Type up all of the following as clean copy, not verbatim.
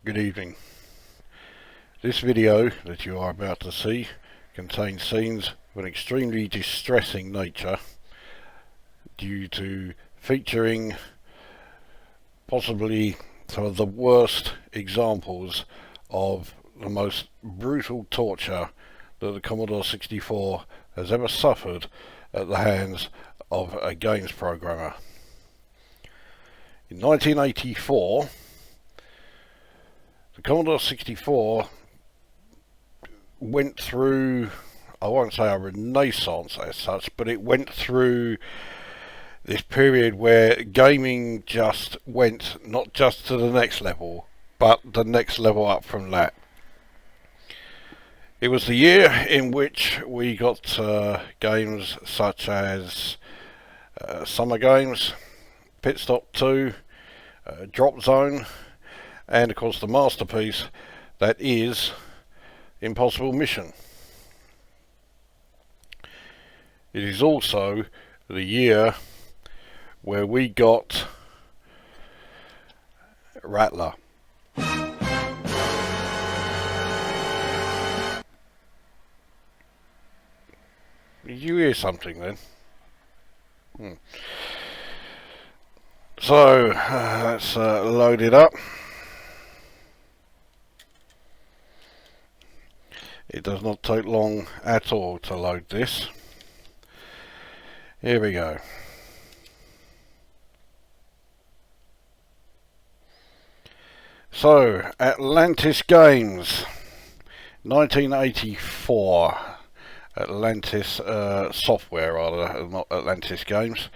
Good evening. This video that you are about to see contains scenes of an extremely distressing nature due to featuring possibly some of the worst examples of the most brutal torture that the Commodore 64 has ever suffered at the hands of a games programmer. In 1984, the Commodore 64 went through, I won't say a renaissance as such, but it went through this period where gaming just went not just to the next level, but the next level up from that. It was the year in which we got games such as Summer Games, Pitstop 2, Drop Zone, and of course the masterpiece that is Impossible Mission. It is also the year where we got Rattler. Did you hear something then? So let's load it up. It does not take long at all to load this. Here we go. So, Atlantis Games, 1984. Atlantis Software, rather, not Atlantis Games.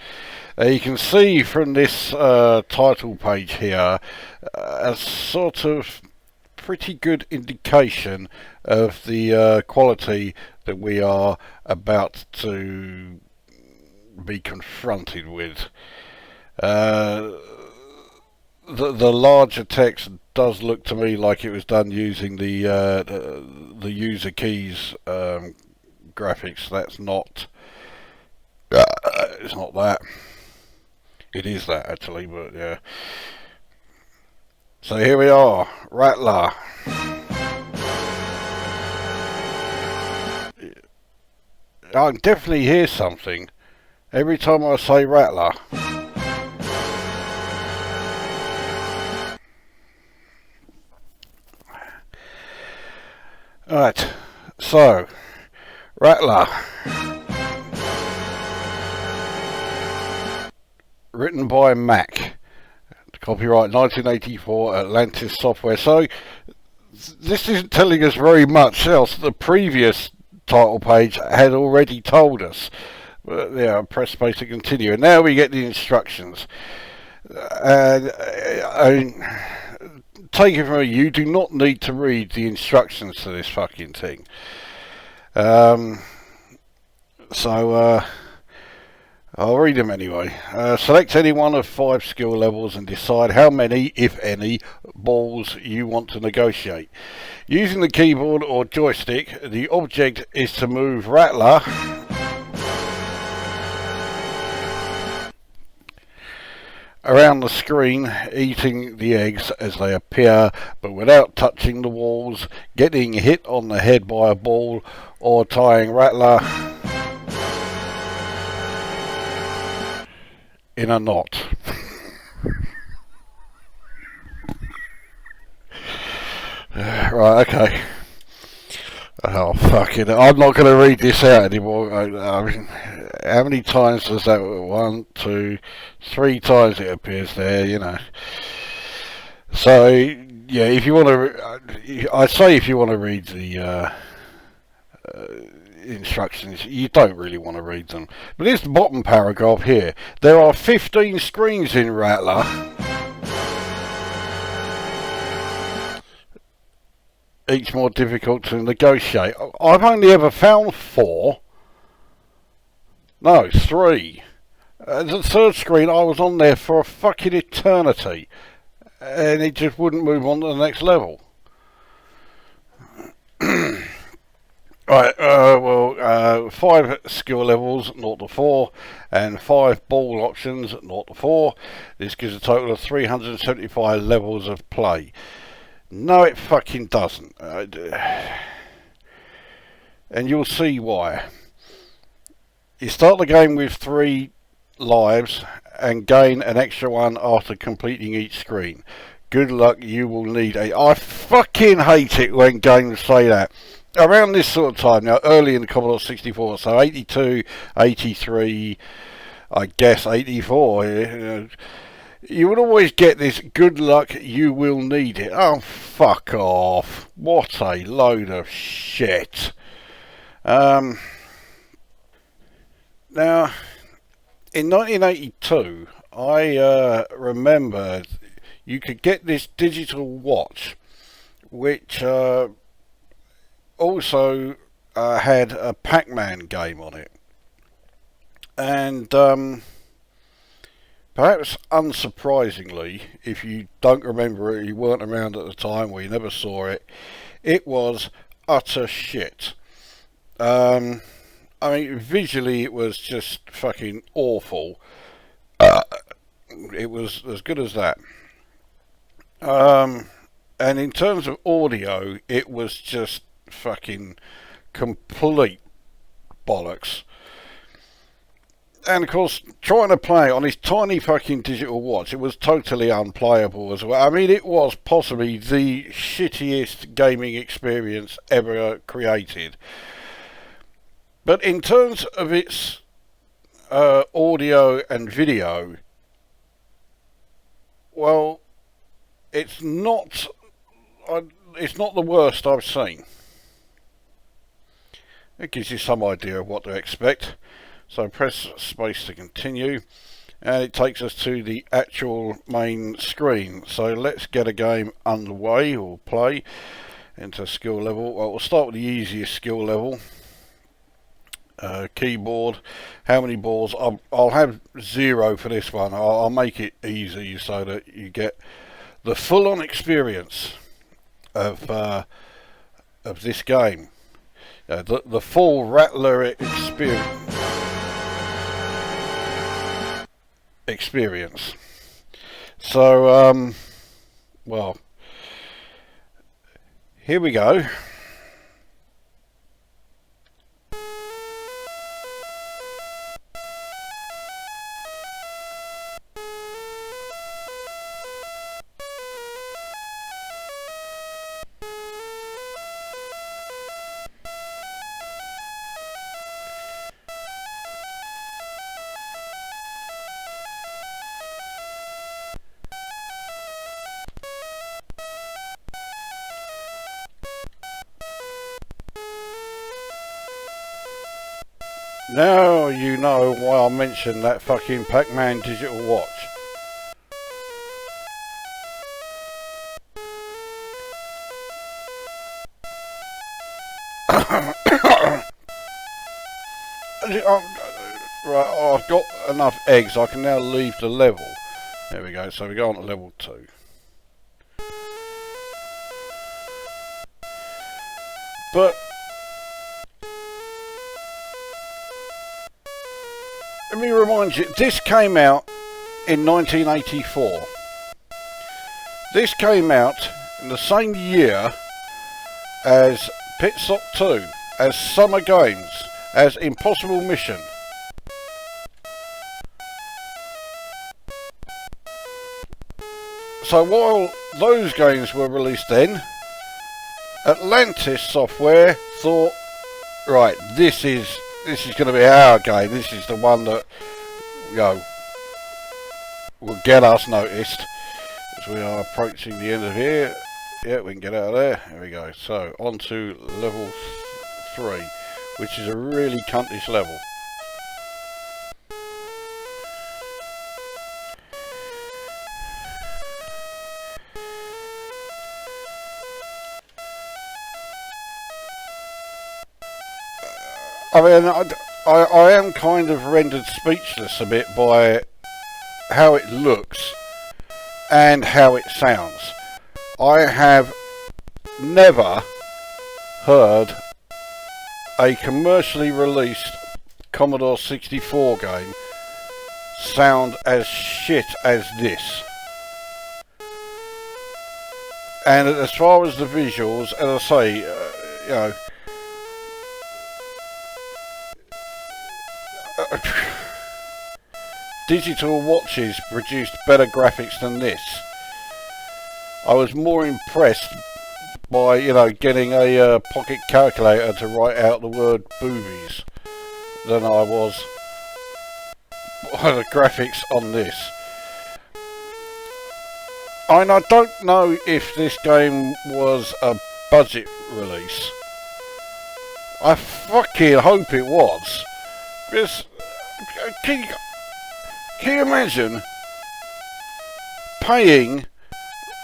You can see from this title page here a sort of pretty good indication of the quality that we are about to be confronted with. The larger text does look to me like it was done using the user keys graphics. That's not it's not that. It is that actually, but yeah. So here we are, Rattler. I can definitely hear something every time I say Rattler. Alright, so Rattler, written by Mac, copyright 1984, Atlantis Software. So this isn't telling us very much else. The previous title page had already told us. But yeah, press space to continue, and now we get the instructions. Take it from me, you do not need to read the instructions to this fucking thing. I'll read them anyway. Select any one of 5 skill levels and decide how many, if any, balls you want to negotiate. Using the keyboard or joystick, the object is to move Rattler around the screen, eating the eggs as they appear, but without touching the walls, getting hit on the head by a ball, or tying Rattler in a knot. Right, okay. Oh, fuck it. I'm not going to read this out anymore. I mean, how many times does that? 1, 2, 3 times it appears there, you know. So, yeah, if you want to, I'd say if you want to read the instructions, you don't really want to read them. But here's the bottom paragraph here. There are 15 screens in Rattler. Each more difficult to negotiate. I've only ever found 4. No, 3. The third screen, I was on there for a fucking eternity, and it just wouldn't move on to the next level. Right, 5 skill levels, 0 to 4, and 5 ball options, 0 to 4. This gives a total of 375 levels of play. No, it fucking doesn't. And you'll see why. You start the game with 3 lives and gain an extra one after completing each screen. Good luck, you will need a... I fucking hate it when games say that. Around this sort of time, now early in the Commodore 64, so 82, 83, I guess 84, you would always get this, good luck, you will need it. Oh, fuck off. What a load of shit. Now, in 1982, I remember you could get this digital watch, which also had a Pac-Man game on it. And perhaps unsurprisingly, if you don't remember it, you weren't around at the time or you never saw it, it was utter shit. I mean, visually it was just fucking awful. It was as good as that. And in terms of audio, it was just fucking complete bollocks. And of course, trying to play on this tiny fucking digital watch, it was totally unplayable as well. I mean, it was possibly the shittiest gaming experience ever created. But in terms of its audio and video, well, it's not the worst I've seen. It gives you some idea of what to expect. So press space to continue, and it takes us to the actual main screen. So let's get a game underway, or play into skill level. Well, we'll start with the easiest skill level. Keyboard, how many balls? I'll have 0 for this one. I'll make it easy so that you get the full-on experience of this game. The full Rattler experience. So, well, here we go. Now you know why I mentioned that fucking Pac-Man digital watch. Right, I've got enough eggs, I can now leave the level. There we go, so we go on to level 2. But let me remind you, this came out in 1984. This came out in the same year as Pitstop 2, as Summer Games, as Impossible Mission. So while those games were released then, Atlantis Software thought, right, this is going to be our game. This is the one that, will get us noticed. As we are approaching the end of here. Yeah, we can get out of there. There we go. So, on to level 3, which is a really cuntish level. I mean, I am kind of rendered speechless a bit by how it looks and how it sounds. I have never heard a commercially released Commodore 64 game sound as shit as this. And as far as the visuals, as I say, you know, digital watches produced better graphics than this. I was more impressed by, you know, getting a pocket calculator to write out the word boobies than I was by the graphics on this. And I don't know if this game was a budget release. I fucking hope it was. Because, can you imagine paying,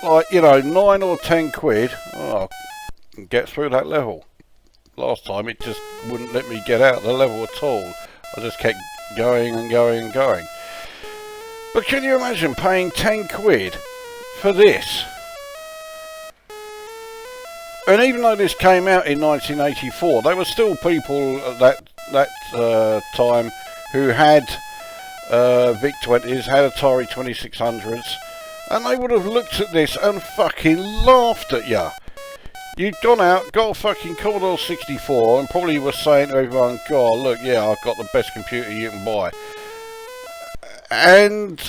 like, you know, 9 or 10 quid? Oh, I can get through that level. Last time it just wouldn't let me get out the level at all. I just kept going and going and going. But can you imagine paying 10 quid for this? And even though this came out in 1984, there were still people at that time who had VIC-20s, had Atari 2600s, and they would have looked at this and fucking laughed at you. You'd gone out, got a fucking Commodore 64, and probably was saying to everyone, God, look, yeah, I've got the best computer you can buy. And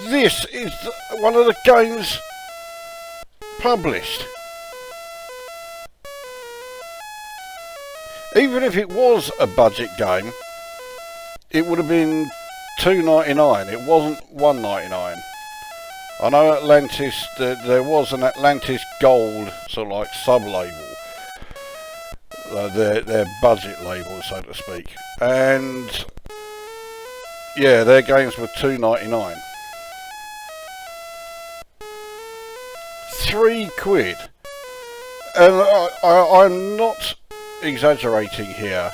this is one of the games published. Even if it was a budget game, it would have been $2.99. It wasn't $1.99. I know Atlantis, there was an Atlantis Gold sort of like sub-label, their budget label, so to speak, and yeah, their games were $2.99. 3 quid, and I'm not exaggerating here.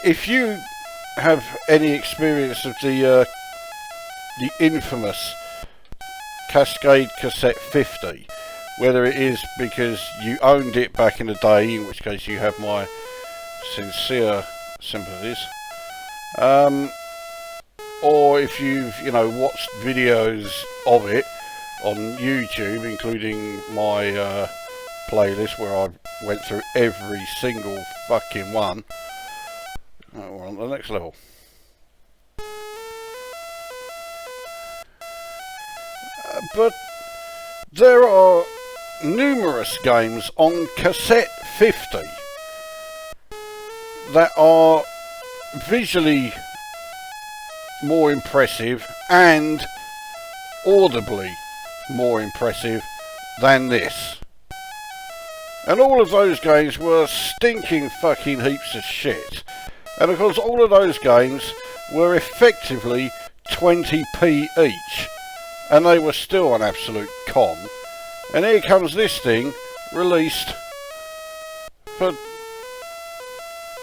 If you have any experience of the infamous Cascade Cassette 50, whether it is because you owned it back in the day, in which case you have my sincere sympathies, or if you've, you know, watched videos of it on YouTube, including my playlist where I went through every single fucking one. We're on to the next level. But there are numerous games on Cassette 50 that are visually more impressive and audibly more impressive than this. And all of those games were stinking fucking heaps of shit. And of course all of those games were effectively 20p each. And they were still an absolute con. And here comes this thing, released for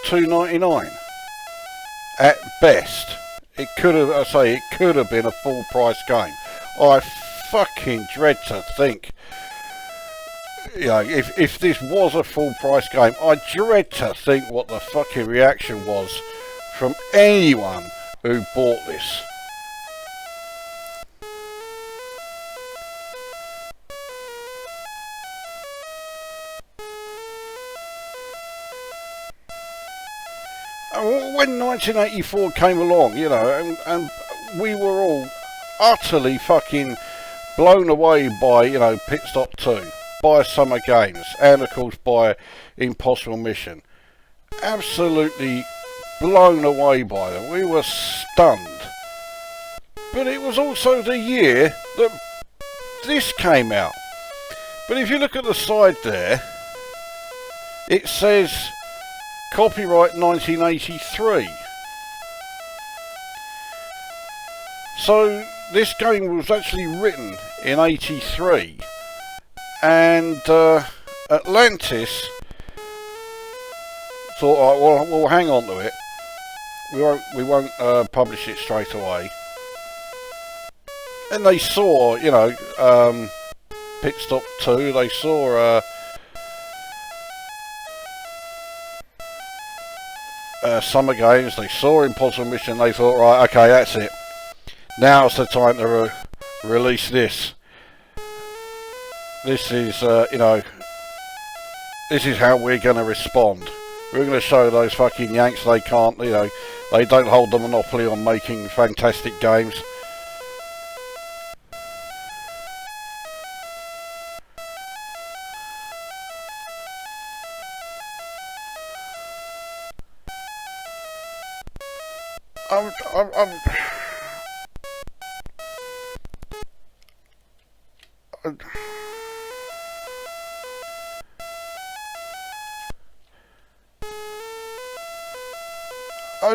$2.99 at best. It could have, I say, it could have been a full price game. I fucking dread to think, you know, if this was a full price game, I dread to think what the fucking reaction was from anyone who bought this. When 1984 came along, you know, and we were all utterly fucking blown away by, you know, Pitstop 2, by Summer Games, and of course by Impossible Mission. Absolutely blown away by them. We were stunned. But it was also the year that this came out. But if you look at the side there, it says copyright 1983. So this game was actually written in 83, and Atlantis thought, all right, well, we'll hang on to it. We won't publish it straight away. And they saw, you know, Pitstop 2. They saw Summer Games. They saw Impossible Mission. They thought, right, okay, that's it. Now's the time to release this. This is, you know, this is how we're going to respond. We're going to show those fucking Yanks they can't, you know, they don't hold the monopoly on making fantastic games.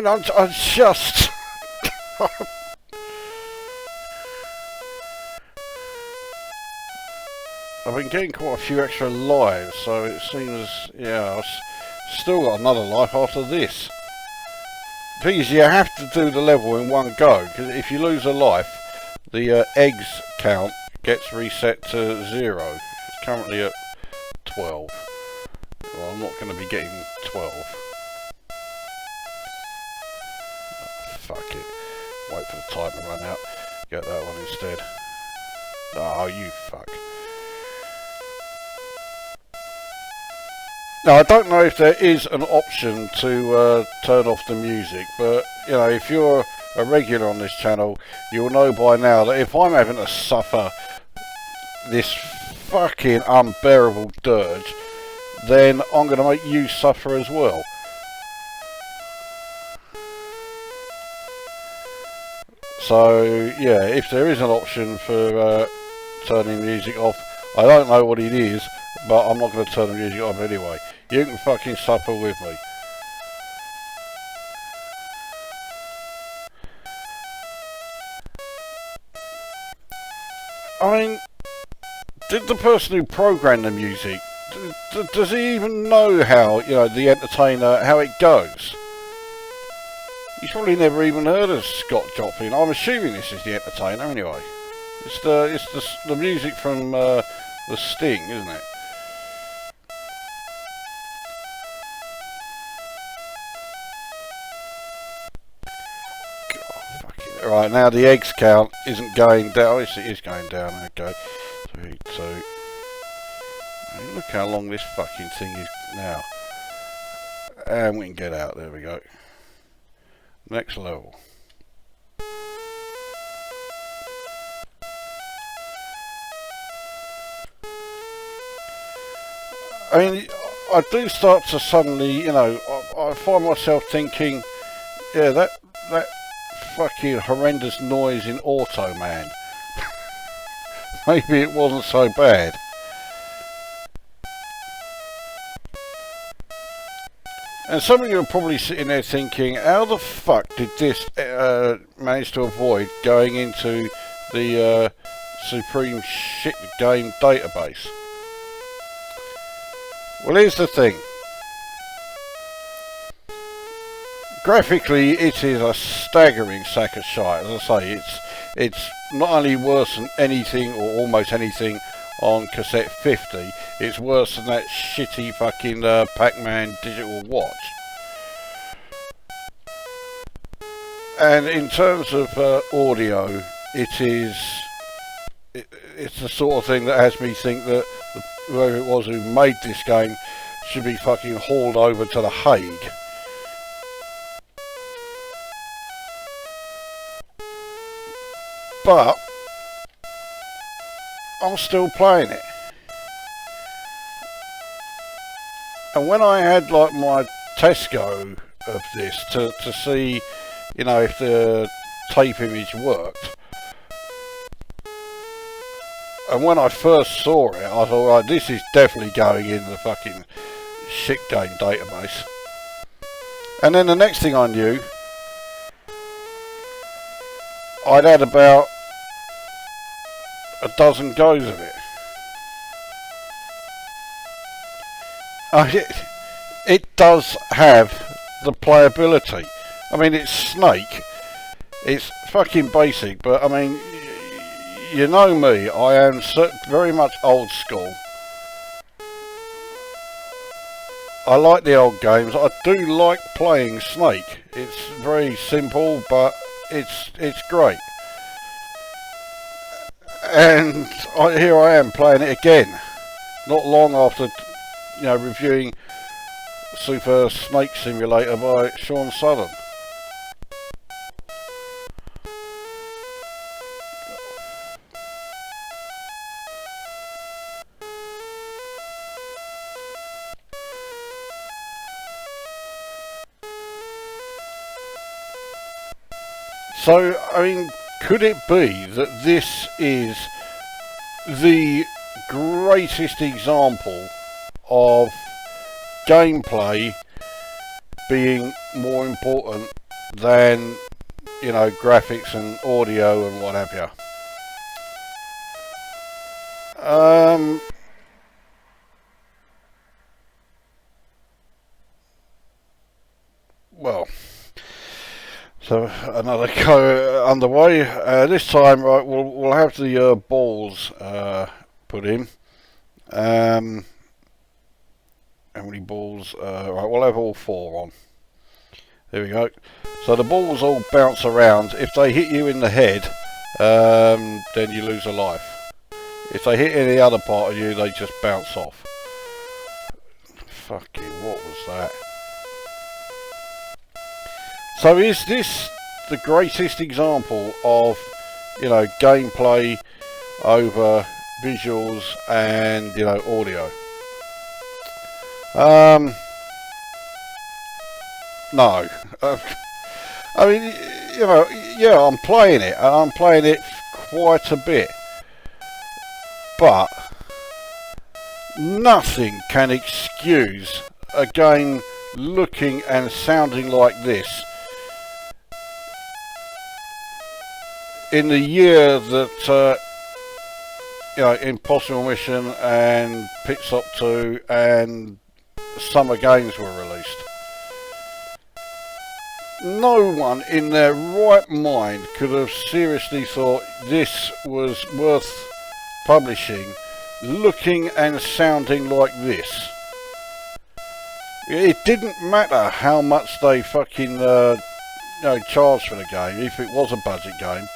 I'm just... I've been getting quite a few extra lives, so it seems, yeah, I've still got another life after this. The thing is, you have to do the level in one go, because if you lose a life, the eggs count gets reset to 0. It's currently at 12. Well, I'm not going to be getting 12. Fuck it. Wait for the time to run out. Get that one instead. Oh, you fuck. Now, I don't know if there is an option to turn off the music, but, you know, if you're a regular on this channel, you'll know by now that if I'm having to suffer this fucking unbearable dirge, then I'm going to make you suffer as well. So, yeah, if there is an option for turning music off, I don't know what it is, but I'm not going to turn the music off anyway. You can fucking suffer with me. I mean, did the person who programmed the music, does he even know how, you know, the entertainer, how it goes? He's probably never even heard of Scott Joplin. I'm assuming this is the entertainer anyway. It's the music from the Sting, isn't it? God, fucking... Right, now the eggs count isn't going down. Yes, it is going down. Okay. 3, 2. I mean, look how long this fucking thing is now. And we can get out. There we go. Next level. I mean, I do start to suddenly, you know, I find myself thinking, yeah, that fucking horrendous noise in Auto Man. Maybe it wasn't so bad. And some of you are probably sitting there thinking, how the fuck did this manage to avoid going into the Supreme Shit Game database? Well, here's the thing. Graphically, it is a staggering sack of shite. As I say, it's not only worse than anything, or almost anything, on cassette 50, it's worse than that shitty fucking Pac-Man digital watch. And in terms of audio, it's the sort of thing that has me think that whoever it was who made this game should be fucking hauled over to The Hague. But I'm still playing it. And when I had like my test go of this to see, you know, if the tape image worked, and when I first saw it, I thought, right, this is definitely going in the fucking shit game database. And then the next thing I knew, I'd had about a dozen goes of it. It does have the playability. I mean, it's Snake. It's fucking basic, but I mean, you know me, I am very much old school. I like the old games. I do like playing Snake. It's very simple, but it's great. And here I am playing it again, not long after, reviewing Super Snake Simulator by Sean Southern. So, I mean, could it be that this is the greatest example of gameplay being more important than, graphics and audio and what have you? Well, so another go underway. This time, right, we'll have the balls put in. How many balls? Right, we'll have all 4 on. There we go. So the balls all bounce around. If they hit you in the head, then you lose a life. If they hit any other part of you, they just bounce off. Fucking, what was that? So is this the greatest example of, gameplay over visuals and, audio? No. I mean, yeah, I'm playing it. I'm playing it quite a bit. But nothing can excuse a game looking and sounding like this in the year that Impossible Mission and Pitstop 2 and Summer Games were released. No one in their right mind could have seriously thought this was worth publishing, looking and sounding like this. It didn't matter how much they fucking charged for the game, if it was a budget game.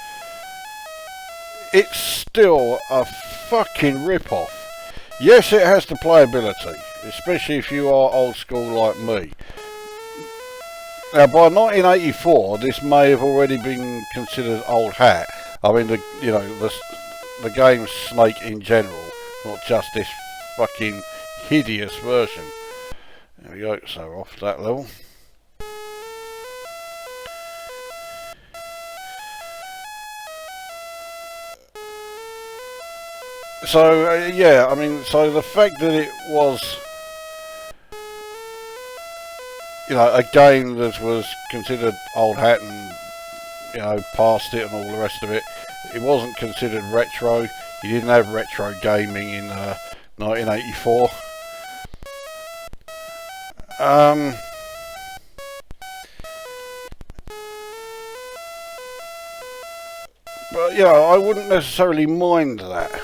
It's still a fucking rip-off. Yes, it has the playability, especially if you are old school like me. Now, by 1984, this may have already been considered old hat. I mean, the game Snake in general, not just this fucking hideous version. There we go, so off that level. So, yeah, I mean, so the fact that it was, a game that was considered old hat and, past it and all the rest of it, it wasn't considered retro. You didn't have retro gaming in 1984. But, I wouldn't necessarily mind that.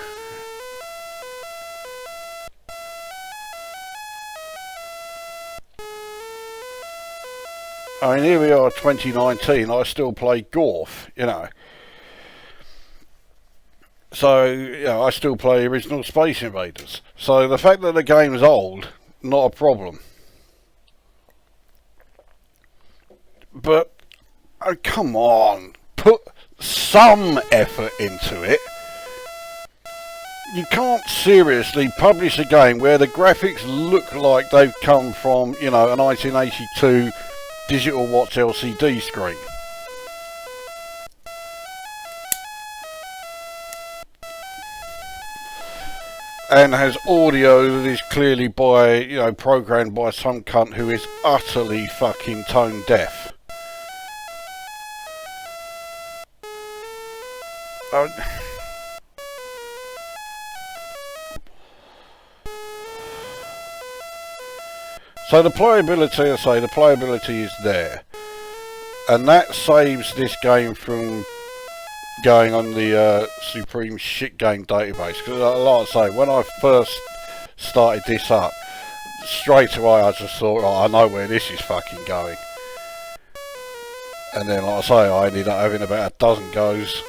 I mean, here we are, 2019, I still play Gorf, So, I still play original Space Invaders. So the fact that the game's old, not a problem. But, oh, come on, put some effort into it. You can't seriously publish a game where the graphics look like they've come from, a 1982 digital watch LCD screen. And has audio that is clearly by, programmed by some cunt who is utterly fucking tone deaf. So the playability, the playability is there. And that saves this game from going on the Supreme Shit Game database. Because like I say, when I first started this up, straight away I just thought, I know where this is fucking going. And then, like I say, I ended up having about a dozen goes.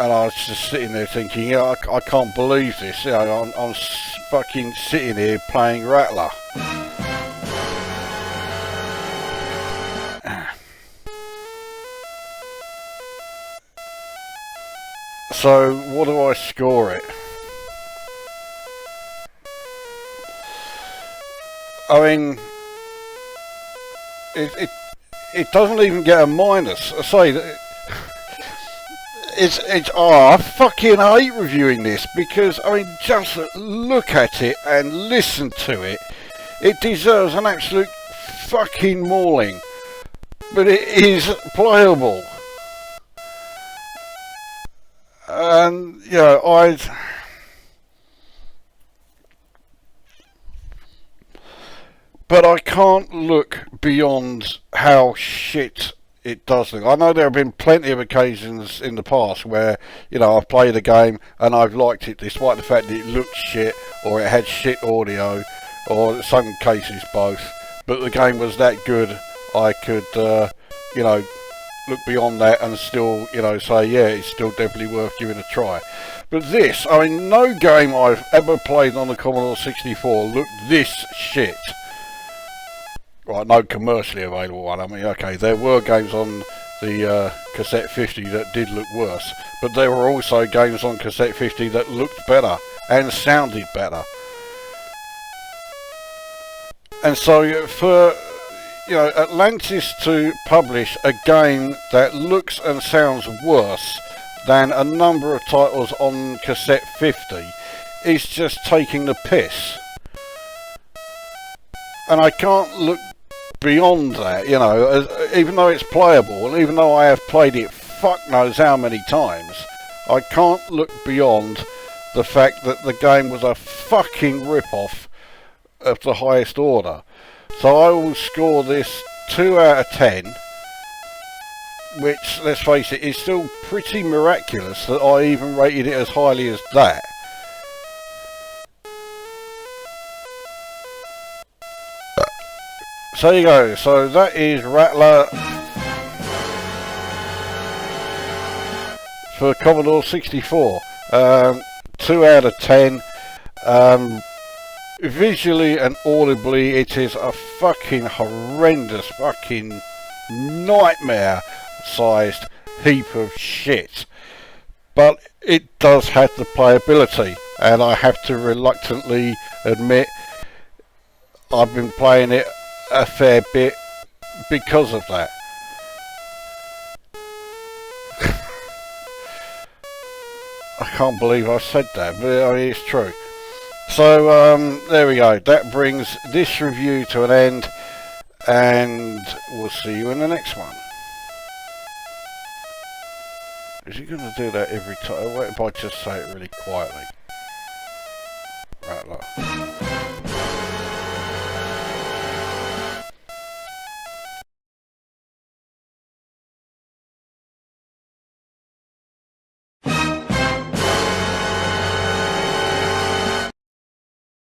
and I was just sitting there thinking, yeah, I can't believe this. You know, I'm fucking sitting here playing Rattler. So, what do I score it? I mean, it doesn't even get a minus. I say, I fucking hate reviewing this because, I mean, just look at it and listen to it. It deserves an absolute fucking mauling, but it is playable. And, you know, but I can't look beyond how shit it does look. I know there have been plenty of occasions in the past where, you know, I've played a game and I've liked it despite the fact that it looked shit, or it had shit audio, or in some cases both, but the game was that good I could, you know, look beyond that and still, you know, say, yeah, it's still definitely worth giving a try. But this, I mean, no game I've ever played on the Commodore 64 looked this shit. Right, no commercially available one. I mean, okay, there were games on the cassette 50 that did look worse, but there were also games on cassette 50 that looked better and sounded better. And so for, you know, Atlantis to publish a game that looks and sounds worse than a number of titles on cassette 50 is just taking the piss. And I can't look beyond that, you know, even though it's playable, and even though I have played it fuck knows how many times, I can't look beyond the fact that the game was a fucking rip-off of the highest order. So I will score this 2 out of 10, which, let's face it, is still pretty miraculous that I even rated it as highly as that. So there you go, so that is Rattler for Commodore 64. 2 out of 10. Visually and audibly it is a fucking horrendous fucking nightmare sized heap of shit. But it does have the playability, and I have to reluctantly admit I've been playing it a fair bit because of that. I can't believe I said that, but I mean, it's true. So there we go, that brings this review to an end, and we'll see you in the next one. Is he going to do that every time? What if I just say it really quietly? Rattler.